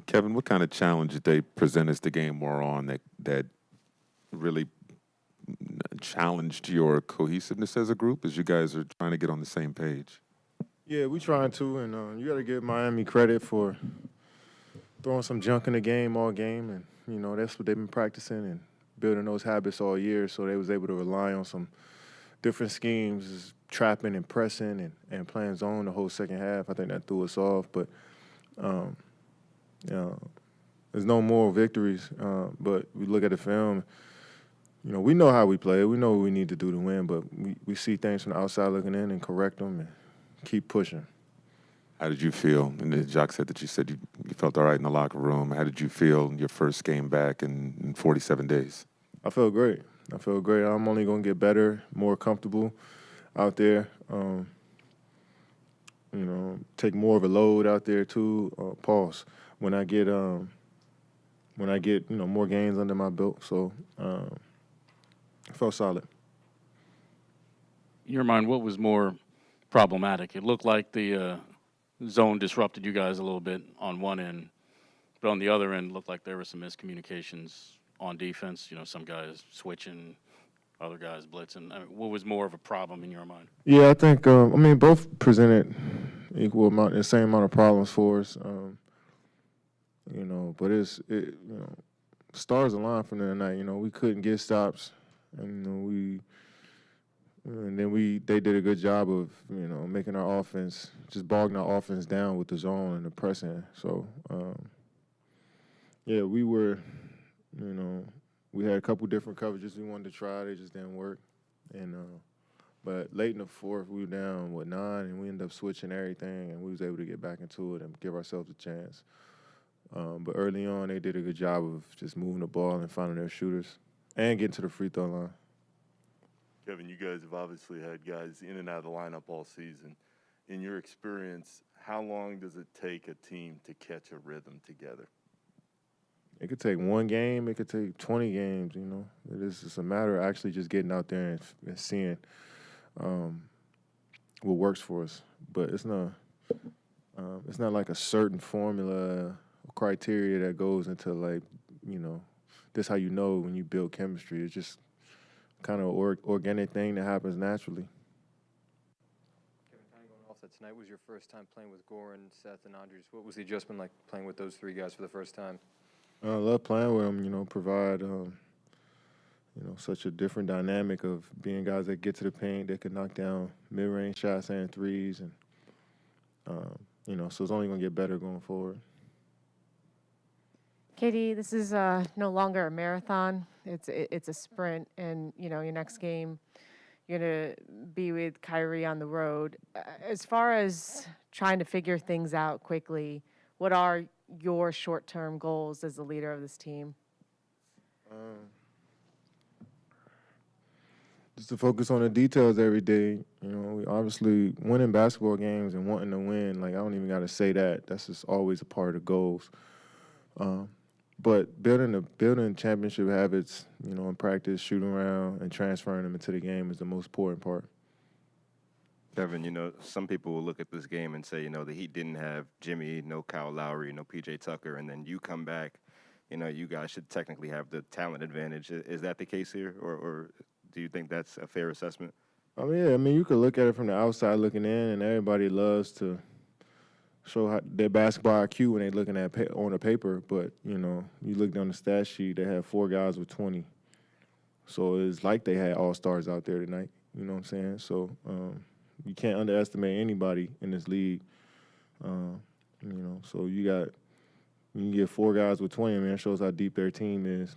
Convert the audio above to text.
Kevin, what kind of challenge did they present as the game wore on that really challenged your cohesiveness as a group as you guys are trying to get on the same page? Yeah, we trying to, and you got to give Miami credit for throwing some junk in the game all game, and that's what they've been practicing and building those habits all year. So they was able to rely on some different schemes, trapping and pressing and playing zone the whole second half. I think that threw us off, but um, there's no moral victories. But we look at the film. We know how we play. We know what we need to do to win, but we see things from the outside looking in and correct them and keep pushing. How did you feel? And then Jacques said that you said you felt all right in the locker room. How did you feel in your first game back in 47 days? I felt great. I'm only going to get better, more comfortable out there. Take more of a load out there too. Pause. When I get more games under my belt. So I felt solid. In your mind, what was more problematic? It looked like the zone disrupted you guys a little bit on one end, but on the other end, it looked like there were some miscommunications on defense. Some guys switching, other guys blitzing. I mean, what was more of a problem in your mind? Yeah, I think both presented the same amount of problems for us. But stars aligned from there tonight. We couldn't get stops, and they did a good job of making our offense, just bogging our offense down with the zone and the pressing. So we were, we had a couple different coverages we wanted to try. They just didn't work, and but late in the fourth we were down 9, and we ended up switching everything, and we was able to get back into it and give ourselves a chance. But early on, they did a good job of just moving the ball and finding their shooters and getting to the free throw line. Kevin, you guys have obviously had guys in and out of the lineup all season. In your experience, how long does it take a team to catch a rhythm together? It could take one game. It could take 20 games, It is just a matter of actually just getting out there and seeing what works for us. But it's not like a certain formula or criteria that goes into this how when you build chemistry. It's just kind of organic thing that happens naturally. Kevin, kind of going off that, tonight was your first time playing with Goran, Seth, and Andres. What was the adjustment like playing with those three guys for the first time? I love playing with them. Provide such a different dynamic of being guys that get to the paint, that can knock down mid-range shots and threes, and so it's only going to get better going forward. KD, this is no longer a marathon. It's a sprint, and your next game, you're gonna be with Kyrie on the road. As far as trying to figure things out quickly, what are your short-term goals as the leader of this team? Just to focus on the details every day. We obviously winning basketball games and wanting to win. I don't even got to say that. That's just always a part of the goals. But building championship habits, in practice, shooting around, and transferring them into the game is the most important part. Kevin, some people will look at this game and say, the Heat didn't have Jimmy, no Kyle Lowry, no P.J. Tucker, and then you come back, you guys should technically have the talent advantage. Is that the case here, or do you think that's a fair assessment? You could look at it from the outside looking in, and everybody loves to show their basketball IQ when they're looking at on the paper. But, you look down the stat sheet, they have 4 guys with 20. So it's like they had all-stars out there tonight. You know what I'm saying? So you can't underestimate anybody in this league. So you get 4 guys with 20, it shows how deep their team is.